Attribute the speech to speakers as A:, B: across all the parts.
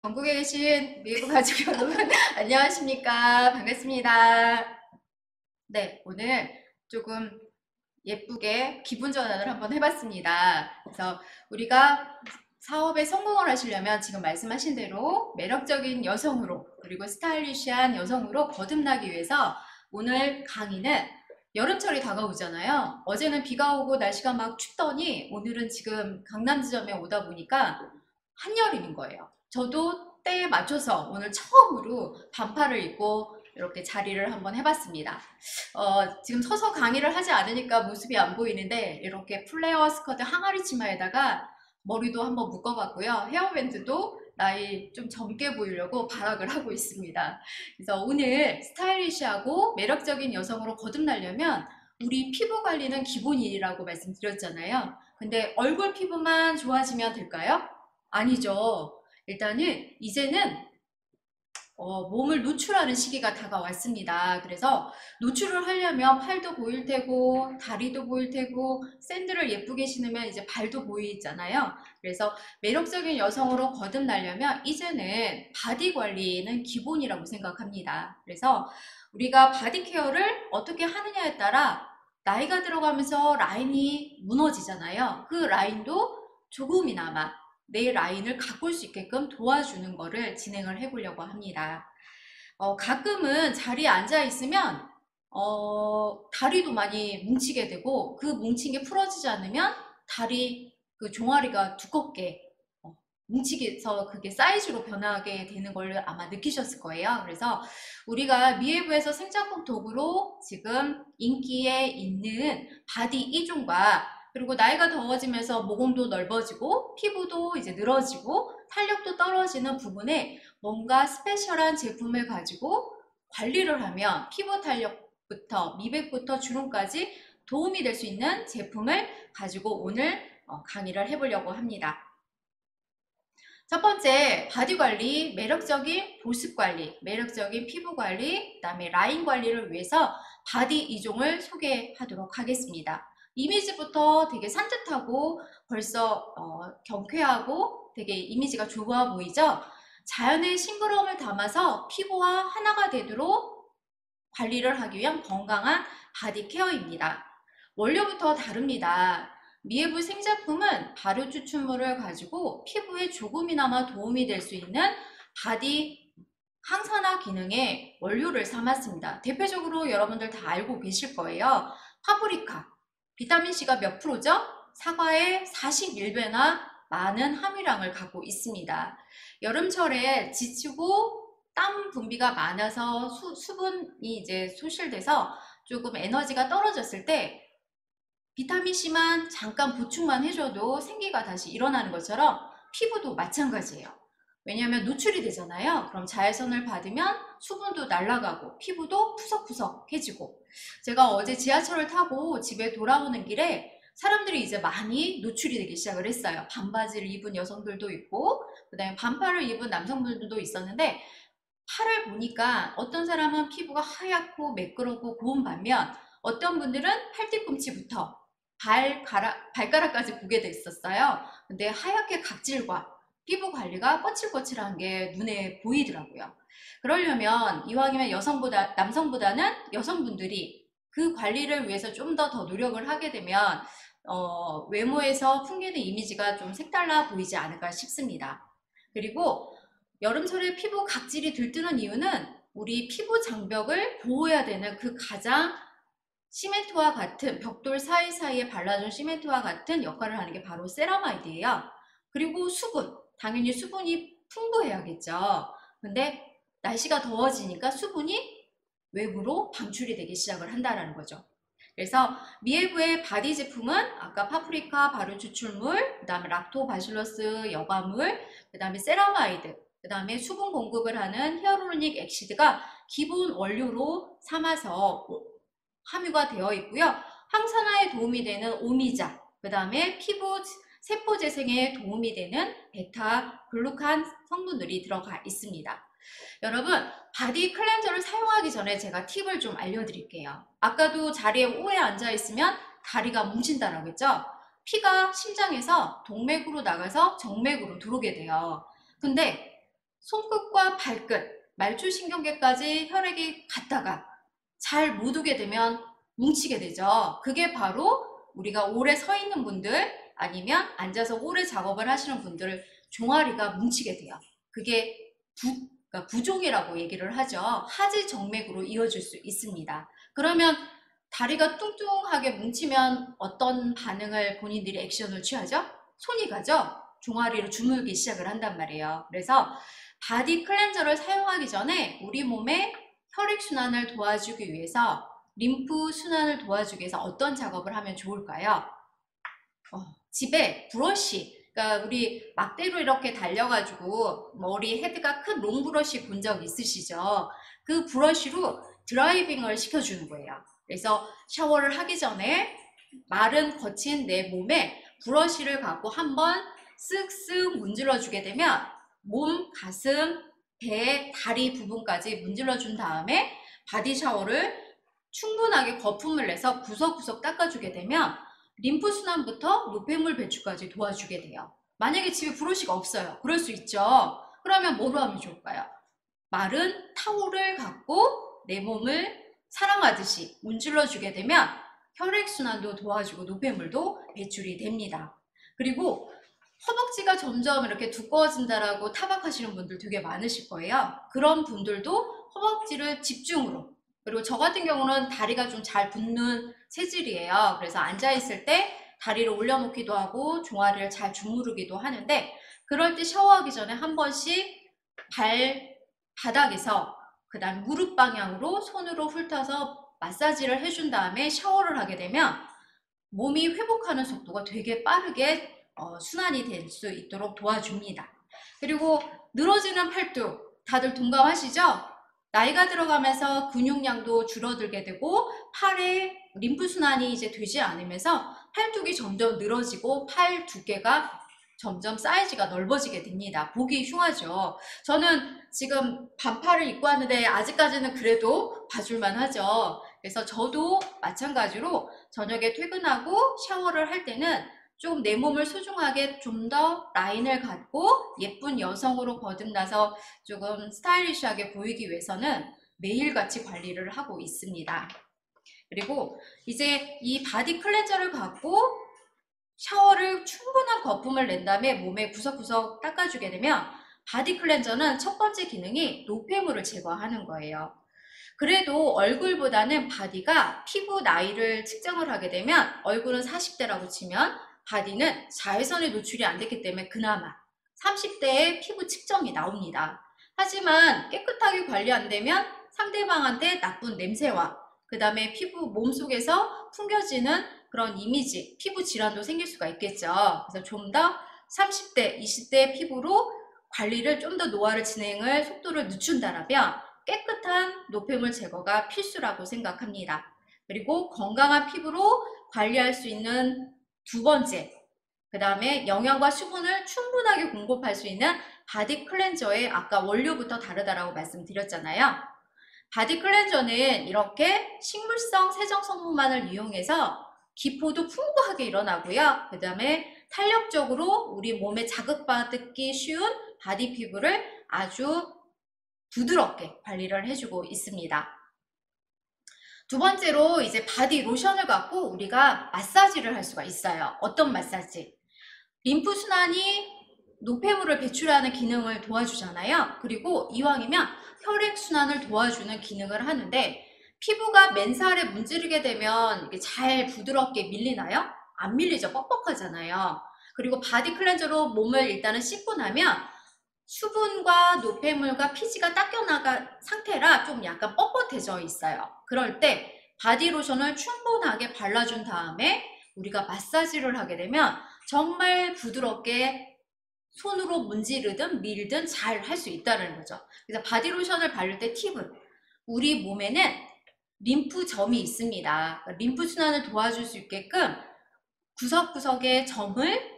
A: 전국에 계신 미국 가족 여러분, 안녕하십니까? 반갑습니다. 네, 오늘 조금 예쁘게 기분 전환을 한번 해봤습니다. 그래서 우리가 사업에 성공을 하시려면 지금 말씀하신 대로 매력적인 여성으로 그리고 스타일리시한 여성으로 거듭나기 위해서 오늘 강의는 여름철이 다가오잖아요. 어제는 비가 오고 날씨가 막 춥더니 오늘은 지금 강남 지점에 오다 보니까 한여름인 거예요. 저도 때에 맞춰서 오늘 처음으로 반팔을 입고 이렇게 자리를 한번 해봤습니다. 지금 서서 강의를 하지 않으니까 모습이 안 보이는데 이렇게 플레어 스커트 항아리 치마에다가 머리도 한번 묶어봤고요. 헤어밴드도 나이 좀 젊게 보이려고 발악을 하고 있습니다. 그래서 오늘 스타일리시하고 매력적인 여성으로 거듭나려면 우리 피부 관리는 기본이라고 말씀드렸잖아요. 근데 얼굴 피부만 좋아지면 될까요? 아니죠. 일단은 이제는 몸을 노출하는 시기가 다가왔습니다. 그래서 노출을 하려면 팔도 보일 테고 다리도 보일 테고 샌들을 예쁘게 신으면 이제 발도 보이잖아요. 그래서 매력적인 여성으로 거듭나려면 이제는 바디 관리는 기본이라고 생각합니다. 그래서 우리가 바디 케어를 어떻게 하느냐에 따라 나이가 들어가면서 라인이 무너지잖아요. 그 라인도 조금이나마 내 라인을 가꿀 수 있게끔 도와주는 거를 진행을 해보려고 합니다. 가끔은 자리에 앉아 있으면 다리도 많이 뭉치게 되고 그 뭉친 게 풀어지지 않으면 다리 그 종아리가 두껍게 뭉치게서 그게 사이즈로 변하게 되는 걸 아마 느끼셨을 거예요. 그래서 우리가 미에부에서 생장품 도구로 지금 인기에 있는 바디 2종과 그리고 나이가 더워지면서 모공도 넓어지고 피부도 이제 늘어지고 탄력도 떨어지는 부분에 뭔가 스페셜한 제품을 가지고 관리를 하면 피부 탄력부터 미백부터 주름까지 도움이 될 수 있는 제품을 가지고 오늘 강의를 해보려고 합니다. 첫 번째, 바디 관리, 매력적인 보습 관리, 매력적인 피부 관리, 그다음에 라인 관리를 위해서 바디 2종을 소개하도록 하겠습니다. 이미지부터 되게 산뜻하고 벌써 경쾌하고 되게 이미지가 좋아 보이죠? 자연의 싱그러움을 담아서 피부와 하나가 되도록 관리를 하기 위한 건강한 바디 케어입니다. 원료부터 다릅니다. 미에부 생제품은 발효 추출물을 가지고 피부에 조금이나마 도움이 될 수 있는 바디 항산화 기능의 원료를 삼았습니다. 대표적으로 여러분들 다 알고 계실 거예요. 파프리카, 비타민C가 몇 프로죠? 사과의 41배나 많은 함유량을 갖고 있습니다. 여름철에 지치고 땀 분비가 많아서 수분이 이제 소실돼서 조금 에너지가 떨어졌을 때 비타민C만 잠깐 보충만 해줘도 생기가 다시 일어나는 것처럼 피부도 마찬가지예요. 왜냐하면 노출이 되잖아요. 그럼 자외선을 받으면 수분도 날아가고 피부도 푸석푸석해지고 제가 어제 지하철을 타고 집에 돌아오는 길에 사람들이 이제 많이 노출이 되기 시작을 했어요. 반바지를 입은 여성들도 있고 그 다음에 반팔을 입은 남성분들도 있었는데 팔을 보니까 어떤 사람은 피부가 하얗고 매끄럽고 고운 반면 어떤 분들은 팔 뒤꿈치부터 발가락까지 보게 됐었어요. 근데 하얗게 각질과 피부 관리가 거칠거칠한 게 눈에 보이더라고요. 그러려면 이왕이면 남성보다는 여성분들이 그 관리를 위해서 좀 더 노력을 하게 되면 외모에서 풍기는 이미지가 좀 색달라 보이지 않을까 싶습니다. 그리고 여름철에 피부 각질이 들뜨는 이유는 우리 피부 장벽을 보호해야 되는 그 가장 시멘트와 같은 벽돌 사이사이에 발라준 시멘트와 같은 역할을 하는 게 바로 세라마이드예요. 그리고 수분, 당연히 수분이 풍부해야겠죠. 근데 날씨가 더워지니까 수분이 외부로 방출이 되기 시작을 한다는 거죠. 그래서 미에부의 바디 제품은 아까 파프리카 발효 추출물, 그 다음에 락토바실러스 여과물, 그 다음에 세라마이드, 그 다음에 수분 공급을 하는 히아루로닉 액시드가 기본 원료로 삼아서 함유가 되어 있고요. 항산화에 도움이 되는 오미자, 그 다음에 피부 세포 재생에 도움이 되는 베타 글루칸 성분들이 들어가 있습니다. 여러분, 바디 클렌저를 사용하기 전에 제가 팁을 좀 알려드릴게요. 아까도 자리에 오래 앉아 있으면 다리가 뭉친다라고 했죠? 피가 심장에서 동맥으로 나가서 정맥으로 들어오게 돼요. 근데 손끝과 발끝, 말초신경계까지 혈액이 갔다가 잘 못 오게 되면 뭉치게 되죠. 그게 바로 우리가 오래 서 있는 분들 아니면 앉아서 오래 작업을 하시는 분들을 종아리가 뭉치게 돼요. 그게 그러니까 부종이라고 얘기를 하죠. 하지 정맥으로 이어질 수 있습니다. 그러면 다리가 뚱뚱하게 뭉치면 어떤 반응을 본인들이 액션을 취하죠? 손이 가죠? 종아리를 주물기 시작을 한단 말이에요. 그래서 바디 클렌저를 사용하기 전에 우리 몸의 혈액순환을 도와주기 위해서 림프 순환을 도와주기 위해서 어떤 작업을 하면 좋을까요? 집에 브러쉬, 그러니까 우리 막대로 이렇게 달려가지고 머리 헤드가 큰 롱브러쉬 본 적 있으시죠? 그 브러쉬로 드라이빙을 시켜주는 거예요. 그래서 샤워를 하기 전에 마른 거친 내 몸에 브러쉬를 갖고 한번 쓱쓱 문질러 주게 되면 몸, 가슴, 배, 다리 부분까지 문질러 준 다음에 바디 샤워를 충분하게 거품을 내서 구석구석 닦아주게 되면 림프 순환부터 노폐물 배출까지 도와주게 돼요. 만약에 집에 브러쉬가 없어요. 그럴 수 있죠. 그러면 뭐로 하면 좋을까요? 마른 타올을 갖고 내 몸을 사랑하듯이 문질러 주게 되면 혈액순환도 도와주고 노폐물도 배출이 됩니다. 그리고 허벅지가 점점 이렇게 두꺼워진다라고 타박하시는 분들 되게 많으실 거예요. 그런 분들도 허벅지를 집중으로, 그리고 저 같은 경우는 다리가 좀 잘 붙는 체질이에요. 그래서 앉아있을 때 다리를 올려놓기도 하고 종아리를 잘 주무르기도 하는데, 그럴 때 샤워하기 전에 한 번씩 발바닥에서 그 다음 무릎 방향으로 손으로 훑어서 마사지를 해준 다음에 샤워를 하게 되면 몸이 회복하는 속도가 되게 빠르게 순환이 될 수 있도록 도와줍니다. 그리고 늘어지는 팔뚝, 다들 동감하시죠? 나이가 들어가면서 근육량도 줄어들게 되고 팔에 림프순환이 이제 되지 않으면서 팔뚝이 점점 늘어지고 팔 두께가 점점 사이즈가 넓어지게 됩니다. 보기 흉하죠. 저는 지금 반팔을 입고 왔는데 아직까지는 그래도 봐줄만 하죠. 그래서 저도 마찬가지로 저녁에 퇴근하고 샤워를 할 때는 좀 내 몸을 소중하게 좀 더 라인을 갖고 예쁜 여성으로 거듭나서 조금 스타일리시하게 보이기 위해서는 매일같이 관리를 하고 있습니다. 그리고 이제 이 바디 클렌저를 갖고 샤워를 충분한 거품을 낸 다음에 몸에 구석구석 닦아주게 되면 바디 클렌저는 첫 번째 기능이 노폐물을 제거하는 거예요. 그래도 얼굴보다는 바디가 피부 나이를 측정을 하게 되면 얼굴은 40대라고 치면 바디는 자외선에 노출이 안 됐기 때문에 그나마 30대의 피부 측정이 나옵니다. 하지만 깨끗하게 관리 안 되면 상대방한테 나쁜 냄새와 그 다음에 피부 몸속에서 풍겨지는 그런 이미지, 피부 질환도 생길 수가 있겠죠. 그래서 좀 더 30대, 20대 피부로 관리를 좀 더 노화를 진행을 속도를 늦춘다라면 깨끗한 노폐물 제거가 필수라고 생각합니다. 그리고 건강한 피부로 관리할 수 있는 두 번째, 그 다음에 영양과 수분을 충분하게 공급할 수 있는 바디 클렌저의 아까 원료부터 다르다라고 말씀드렸잖아요. 바디 클렌저는 이렇게 식물성 세정 성분만을 이용해서 기포도 풍부하게 일어나고요. 그 다음에 탄력적으로 우리 몸에 자극받기 쉬운 바디 피부를 아주 부드럽게 관리를 해주고 있습니다. 두 번째로 이제 바디 로션을 갖고 우리가 마사지를 할 수가 있어요. 어떤 마사지? 림프 순환이 노폐물을 배출하는 기능을 도와주잖아요. 그리고 이왕이면 혈액 순환을 도와주는 기능을 하는데 피부가 맨살에 문지르게 되면 이게 잘 부드럽게 밀리나요? 안 밀리죠. 뻑뻑하잖아요. 그리고 바디 클렌저로 몸을 일단은 씻고 나면 수분과 노폐물과 피지가 닦여나간 상태라 좀 약간 뻣뻣해져 있어요. 그럴 때 바디로션을 충분하게 발라준 다음에 우리가 마사지를 하게 되면 정말 부드럽게 손으로 문지르든 밀든 잘 할 수 있다는 거죠. 그래서 바디로션을 바를 때 팁은 우리 몸에는 림프점이 있습니다. 림프 순환을 도와줄 수 있게끔 구석구석의 점을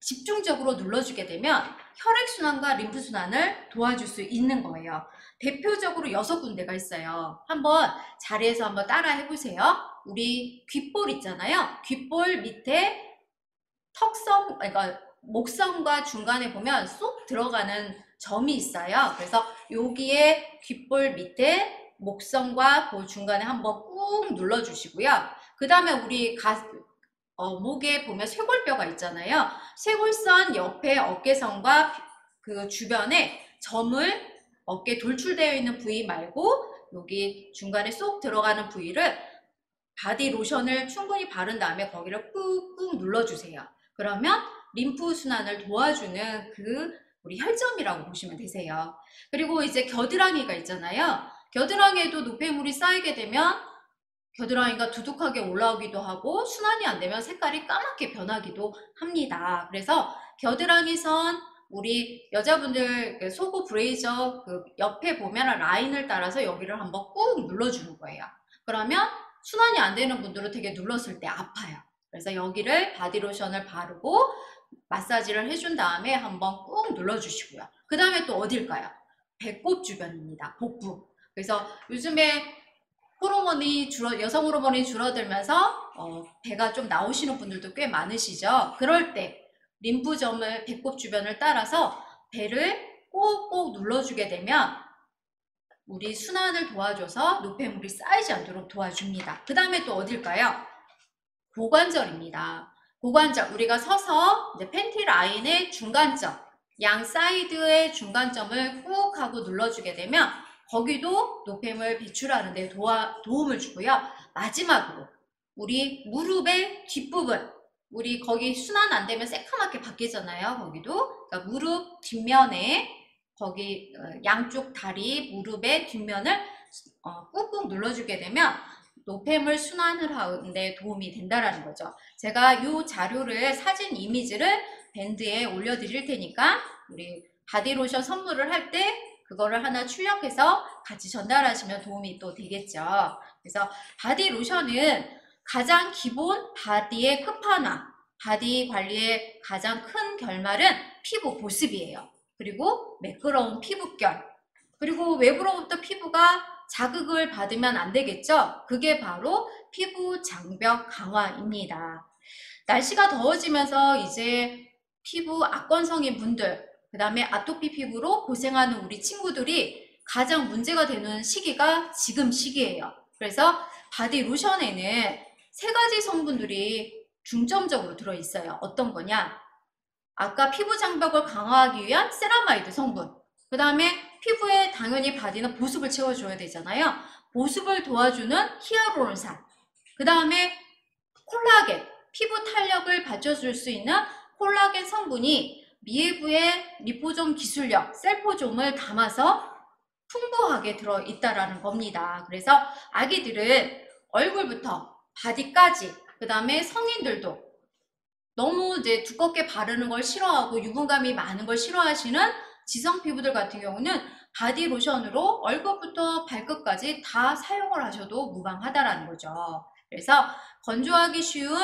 A: 집중적으로 눌러주게 되면 혈액순환과 림프순환을 도와줄 수 있는 거예요. 대표적으로 6군데가 있어요. 한번 자리에서 한번 따라 해보세요. 우리 귓볼 있잖아요. 귓볼 밑에 턱섬, 그러니까 목섬과 중간에 보면 쏙 들어가는 점이 있어요. 그래서 여기에 귓볼 밑에 목선과 그 중간에 한번 꾹 눌러주시고요. 그 다음에 우리 목에 보면 쇄골뼈가 있잖아요. 쇄골선 옆에 어깨선과 그 주변에 점을 어깨 돌출되어 있는 부위 말고 여기 중간에 쏙 들어가는 부위를 바디 로션을 충분히 바른 다음에 거기를 꾹꾹 눌러주세요. 그러면 림프 순환을 도와주는 우리 혈점이라고 보시면 되세요. 그리고 이제 겨드랑이가 있잖아요. 겨드랑이에도 노폐물이 쌓이게 되면 겨드랑이가 두둑하게 올라오기도 하고 순환이 안 되면 색깔이 까맣게 변하기도 합니다. 그래서 겨드랑이 선 우리 여자분들 속옷 브레이저 그 옆에 보면 라인을 따라서 여기를 한번 꾹 눌러주는 거예요. 그러면 순환이 안 되는 분들은 되게 눌렀을 때 아파요. 그래서 여기를 바디로션을 바르고 마사지를 해준 다음에 한번 꾹 눌러주시고요. 그 다음에 또 어딜까요? 배꼽 주변입니다. 복부. 그래서 요즘에 여성 호르몬이 줄어들면서 배가 좀 나오시는 분들도 꽤 많으시죠. 그럴 때 림프점을 배꼽 주변을 따라서 배를 꼭꼭 눌러주게 되면 우리 순환을 도와줘서 노폐물이 쌓이지 않도록 도와줍니다. 그 다음에 또 어딜까요? 고관절입니다. 고관절, 우리가 서서 이제 팬티 라인의 중간점, 양 사이드의 중간점을 꾹 하고 눌러주게 되면 거기도 노폐물 배출하는 데 도움을 주고요. 마지막으로 우리 무릎의 뒷부분, 우리 거기 순환 안 되면 새카맣게 바뀌잖아요. 거기도 그러니까 무릎 뒷면에 거기 양쪽 다리 무릎의 뒷면을 꾹꾹 눌러주게 되면 노폐물 순환을 하는데 도움이 된다라는 거죠. 제가 이 자료를 사진 이미지를 밴드에 올려드릴 테니까 우리 바디로션 선물을 할 때 그거를 하나 출력해서 같이 전달하시면 도움이 또 되겠죠. 그래서 바디로션은 가장 기본 바디의 끝판왕, 바디 관리의 가장 큰 결말은 피부 보습이에요. 그리고 매끄러운 피부결, 그리고 외부로부터 피부가 자극을 받으면 안 되겠죠. 그게 바로 피부 장벽 강화입니다. 날씨가 더워지면서 이제 피부 악건성인 분들, 그 다음에 아토피 피부로 고생하는 우리 친구들이 가장 문제가 되는 시기가 지금 시기예요. 그래서 바디 로션에는 3가지 성분들이 중점적으로 들어있어요. 어떤 거냐? 아까 피부 장벽을 강화하기 위한 세라마이드 성분, 그 다음에 피부에 당연히 바디는 보습을 채워줘야 되잖아요. 보습을 도와주는 히아루론산, 그 다음에 콜라겐, 피부 탄력을 받쳐줄 수 있는 콜라겐 성분이 미해부의 리포솜 기술력, 셀포솜을 담아서 풍부하게 들어있다라는 겁니다. 그래서 아기들은 얼굴부터 바디까지, 그 다음에 성인들도 너무 이제 두껍게 바르는 걸 싫어하고 유분감이 많은 걸 싫어하시는 지성 피부들 같은 경우는 바디 로션으로 얼굴부터 발끝까지 다 사용을 하셔도 무방하다라는 거죠. 그래서 건조하기 쉬운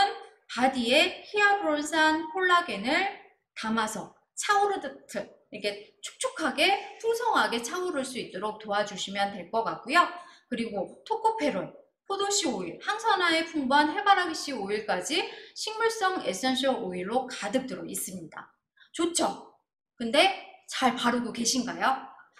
A: 바디에 히아루론산 콜라겐을 담아서 차오르듯 이렇게 촉촉하게 풍성하게 차오를 수 있도록 도와주시면 될 것 같고요. 그리고 토코페롤, 포도씨 오일, 항산화에 풍부한 해바라기씨 오일까지 식물성 에센셜 오일로 가득 들어 있습니다. 좋죠? 근데 잘 바르고 계신가요?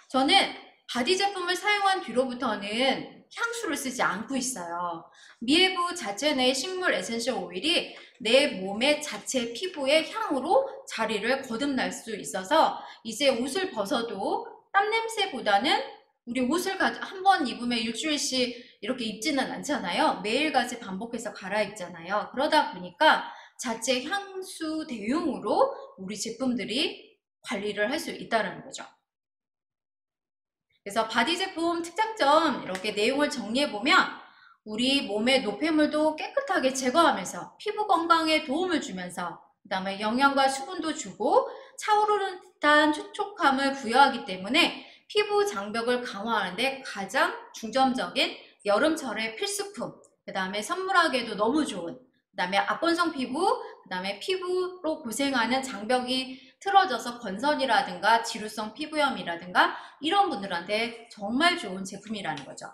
A: 저는 바디 제품을 사용한 뒤로부터는 향수를 쓰지 않고 있어요. 미해부 자체 내 식물 에센셜 오일이 내 몸의 자체 피부의 향으로 자리를 거듭날 수 있어서 이제 옷을 벗어도 땀 냄새보다는 우리 옷을 한 번 입으면 일주일씩 이렇게 입지는 않잖아요. 매일같이 반복해서 갈아입잖아요. 그러다 보니까 자체 향수 대용으로 우리 제품들이 관리를 할 수 있다는 거죠. 그래서 바디 제품 특장점 이렇게 내용을 정리해보면 우리 몸의 노폐물도 깨끗하게 제거하면서 피부 건강에 도움을 주면서 그 다음에 영양과 수분도 주고 차오르는 듯한 촉촉함을 부여하기 때문에 피부 장벽을 강화하는데 가장 중점적인 여름철의 필수품, 그 다음에 선물하기에도 너무 좋은, 그 다음에 악건성 피부, 그 다음에 피부로 고생하는 장벽이 틀어져서 건선이라든가 지루성 피부염이라든가 이런 분들한테 정말 좋은 제품이라는 거죠.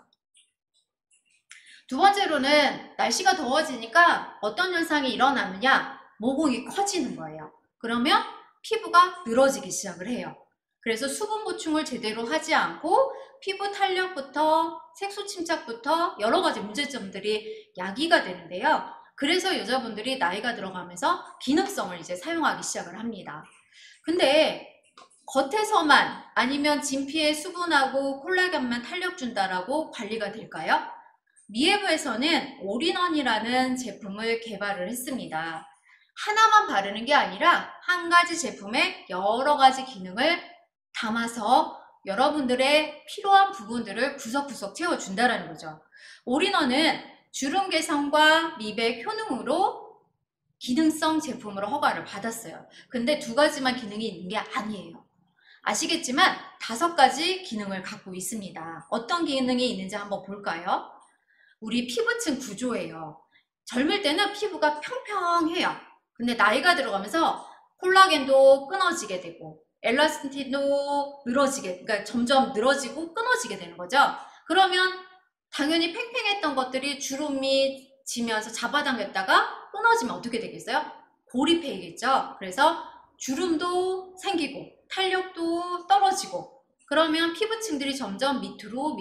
A: 두 번째로는 날씨가 더워지니까 어떤 현상이 일어나느냐, 모공이 커지는 거예요. 그러면 피부가 늘어지기 시작을 해요. 그래서 수분 보충을 제대로 하지 않고 피부 탄력부터 색소 침착부터 여러 가지 문제점들이 야기가 되는데요. 그래서 여자분들이 나이가 들어가면서 기능성을 이제 사용하기 시작을 합니다. 근데 겉에서만 아니면 진피에 수분하고 콜라겐만 탄력 준다라고 관리가 될까요? 미에브에서는 올인원이라는 제품을 개발을 했습니다. 하나만 바르는 게 아니라 한 가지 제품에 여러 가지 기능을 담아서 여러분들의 필요한 부분들을 구석구석 채워준다는 거죠. 올인원은 주름 개선과 미백 효능으로 기능성 제품으로 허가를 받았어요. 근데 두 가지만 기능이 있는 게 아니에요. 아시겠지만 5가지 기능을 갖고 있습니다. 어떤 기능이 있는지 한번 볼까요? 우리 피부층 구조예요. 젊을 때는 피부가 평평해요. 근데 나이가 들어가면서 콜라겐도 끊어지게 되고 엘라스틴도 그러니까 점점 늘어지고 끊어지게 되는 거죠. 그러면 당연히 팽팽했던 것들이 주름이 지면서 잡아당겼다가 끊어지면 어떻게 되겠어요? 고립해야겠죠. 그래서 주름도 생기고 탄력도 떨어지고 그러면 피부층들이 점점 밑으로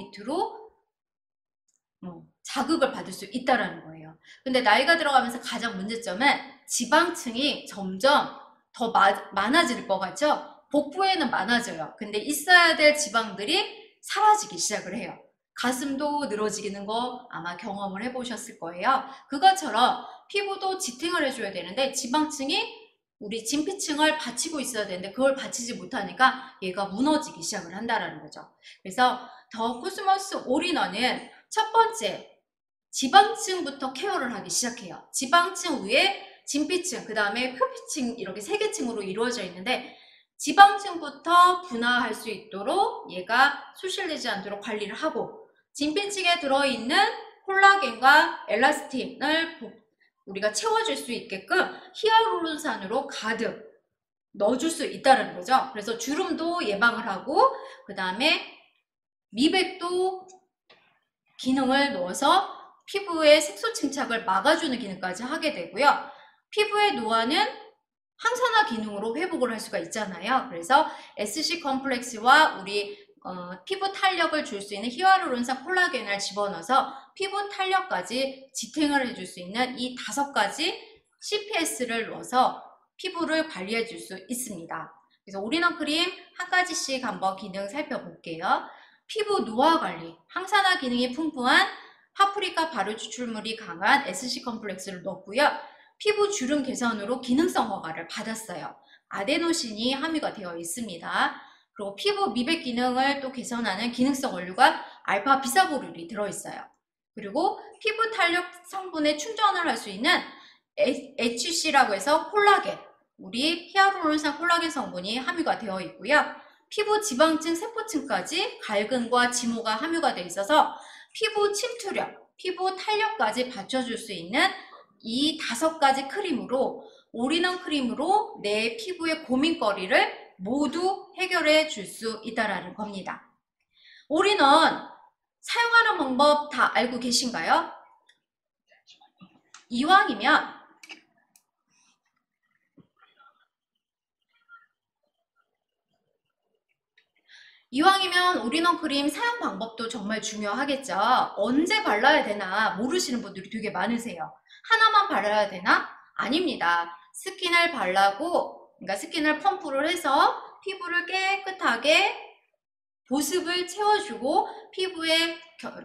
A: 자극을 받을 수 있다는 거예요. 근데 나이가 들어가면서 가장 문제점은 지방층이 점점 더 많아질 것 같죠? 복부에는 많아져요. 근데 있어야 될 지방들이 사라지기 시작을 해요. 가슴도 늘어지는 거 아마 경험을 해보셨을 거예요. 그것처럼 피부도 지탱을 해줘야 되는데 지방층이 우리 진피층을 받치고 있어야 되는데 그걸 받치지 못하니까 얘가 무너지기 시작을 한다는 거죠. 그래서 더 코스모스 올인원은 첫 번째, 지방층부터 케어를 하기 시작해요. 지방층 위에 진피층, 그 다음에 표피층 이렇게 3개 층으로 이루어져 있는데 지방층부터 분화할 수 있도록 얘가 소실되지 않도록 관리를 하고 진피층에 들어있는 콜라겐과 엘라스틴을 우리가 채워줄 수 있게끔 히알루론산으로 가득 넣어줄 수 있다는 거죠. 그래서 주름도 예방을 하고 그 다음에 미백도 기능을 넣어서 피부의 색소 침착을 막아주는 기능까지 하게 되고요. 피부의 노화는 항산화 기능으로 회복을 할 수가 있잖아요. 그래서 SC 컴플렉스와 우리 피부 탄력을 줄 수 있는 히알루론산 콜라겐을 집어넣어서 피부 탄력까지 지탱을 해줄 수 있는 이 5가지 CPS를 넣어서 피부를 관리해 줄 수 있습니다. 그래서 올인원 크림 한 가지씩 한번 기능 살펴볼게요. 피부 노화 관리, 항산화 기능이 풍부한 파프리카 발효 추출물이 강한 SC 컴플렉스를 넣었고요. 피부 주름 개선으로 기능성 허가를 받았어요. 아데노신이 함유가 되어 있습니다. 그리고 피부 미백 기능을 또 개선하는 기능성 원료가 알파 비사보룰이 들어있어요. 그리고 피부 탄력 성분에 충전을 할 수 있는 HC라고 해서 콜라겐, 우리 히알루론산 콜라겐 성분이 함유가 되어 있고요. 피부 지방층, 세포층까지 갈근과 지모가 함유가 되어 있어서 피부 침투력, 피부 탄력까지 받쳐줄 수 있는 이 5가지 크림으로 올인원 크림으로 내 피부의 고민거리를 모두 해결해 줄 수 있다는 겁니다. 올인원 사용하는 방법 다 알고 계신가요? 이왕이면 올인원 크림 사용 방법도 정말 중요하겠죠. 언제 발라야 되나 모르시는 분들이 되게 많으세요. 하나만 발라야 되나? 아닙니다. 스킨을 그러니까 스킨을 펌프를 해서 피부를 깨끗하게 보습을 채워주고 피부에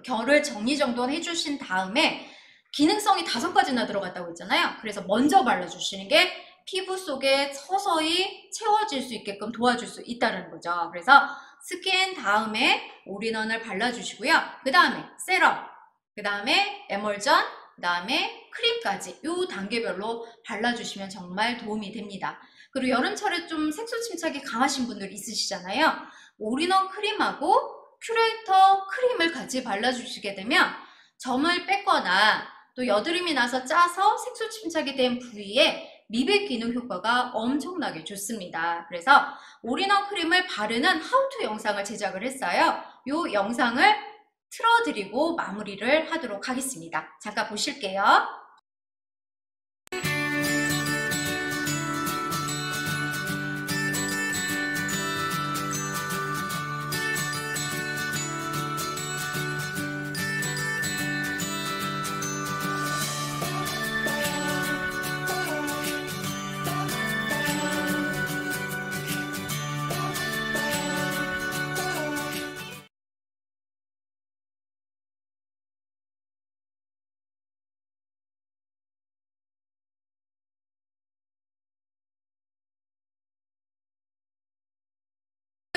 A: 결을 정리정돈 해주신 다음에 기능성이 5가지나 들어갔다고 했잖아요. 그래서 먼저 발라주시는 게 피부 속에 서서히 채워질 수 있게끔 도와줄 수 있다는 거죠. 그래서 스킨 다음에 올인원을 발라주시고요. 그 다음에 세럼, 그 다음에 에멀전, 그 다음에 크림까지 이 단계별로 발라주시면 정말 도움이 됩니다. 그리고 여름철에 좀 색소 침착이 강하신 분들 있으시잖아요. 올인원 크림하고 큐레이터 크림을 같이 발라주시게 되면 점을 뺐거나 또 여드름이 나서 짜서 색소 침착이 된 부위에 미백 기능 효과가 엄청나게 좋습니다. 그래서 올인원 크림을 바르는 하우투 영상을 제작을 했어요. 이 영상을 틀어드리고 마무리를 하도록 하겠습니다. 잠깐 보실게요.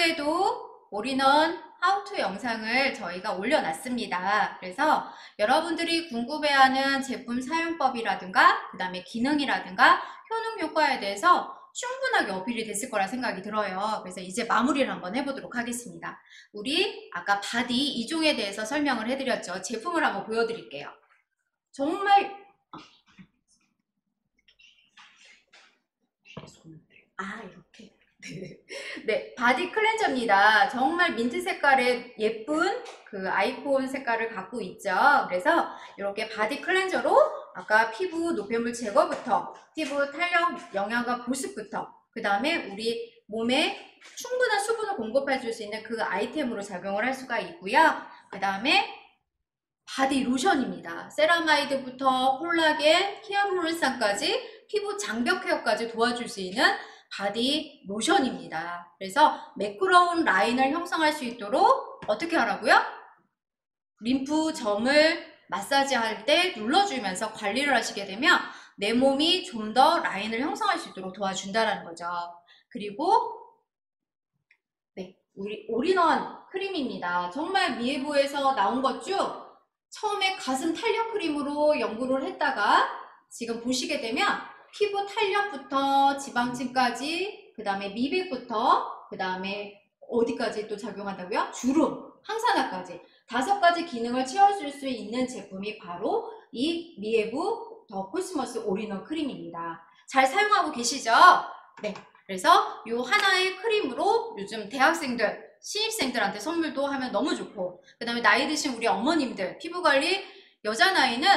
A: 유튜브에도 올인원 하우투 영상을 저희가 올려놨습니다. 그래서 여러분들이 궁금해하는 제품 사용법이라든가 그 다음에 기능이라든가 효능 효과에 대해서 충분하게 어필이 됐을 거라 생각이 들어요. 그래서 이제 마무리를 한번 해보도록 하겠습니다. 우리 아까 바디 2종에 대해서 설명을 해드렸죠. 제품을 한번 보여드릴게요. 정말 이렇게 네, 바디 클렌저입니다. 정말 민트 색깔의 예쁜 그 아이폰 색깔을 갖고 있죠. 그래서 이렇게 바디 클렌저로 아까 피부 노폐물 제거부터 피부 탄력, 영양과 보습부터 그 다음에 우리 몸에 충분한 수분을 공급해 줄 수 있는 그 아이템으로 작용을 할 수가 있고요. 그 다음에 바디 로션입니다. 세라마이드부터 콜라겐, 히알루론산까지 피부 장벽 케어까지 도와줄 수 있는 바디 로션입니다. 그래서 매끄러운 라인을 형성할 수 있도록 어떻게 하라고요? 림프점을 마사지할 때 눌러주면서 관리를 하시게 되면 내 몸이 좀 더 라인을 형성할 수 있도록 도와준다는 거죠. 그리고 네, 우리 올인원 크림입니다. 정말 미에보에서 나온 것 중 처음에 가슴 탄력 크림으로 연구를 했다가 지금 보시게 되면 피부 탄력부터 지방층까지 그 다음에 미백부터 그 다음에 어디까지 또 작용한다고요? 주름, 항산화까지 5가지 기능을 채워줄 수 있는 제품이 바로 이 미에브 더 코스모스 올인원 크림입니다. 잘 사용하고 계시죠? 네. 그래서 이 하나의 크림으로 요즘 대학생들, 신입생들한테 선물도 하면 너무 좋고 그 다음에 나이 드신 우리 어머님들 피부관리 여자 나이는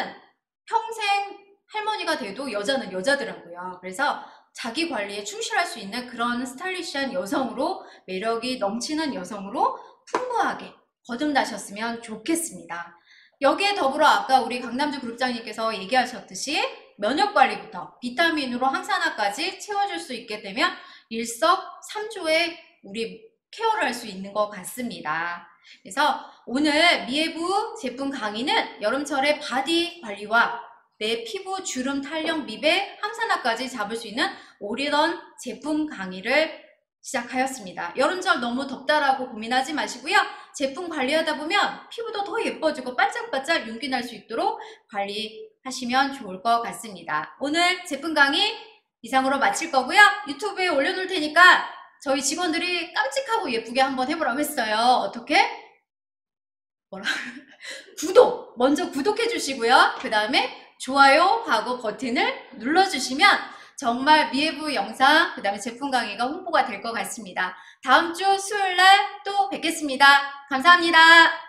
A: 평생 할머니가 돼도 여자는 여자더라고요. 그래서 자기 관리에 충실할 수 있는 그런 스타일리시한 여성으로 매력이 넘치는 여성으로 풍부하게 거듭나셨으면 좋겠습니다. 여기에 더불어 아까 우리 강남주 그룹장님께서 얘기하셨듯이 면역관리부터 비타민으로 항산화까지 채워줄 수 있게 되면 일석삼조의 우리 케어를 할 수 있는 것 같습니다. 그래서 오늘 미에브 제품 강의는 여름철에 바디 관리와 내 피부 주름, 탄력, 미백, 항산화까지 잡을 수 있는 올인원 제품 강의를 시작하였습니다. 여름철 너무 덥다라고 고민하지 마시고요. 제품 관리하다 보면 피부도 더 예뻐지고 반짝반짝 윤기 날 수 있도록 관리하시면 좋을 것 같습니다. 오늘 제품 강의 이상으로 마칠 거고요. 유튜브에 올려놓을 테니까 저희 직원들이 깜찍하고 예쁘게 한번 해보라고 했어요. 어떻게? 먼저 구독해 주시고요. 그 다음에 좋아요하고 버튼을 눌러주시면 정말 미에브 영상, 그 다음에 제품 강의가 홍보가 될 것 같습니다. 다음 주 수요일 날 또 뵙겠습니다. 감사합니다.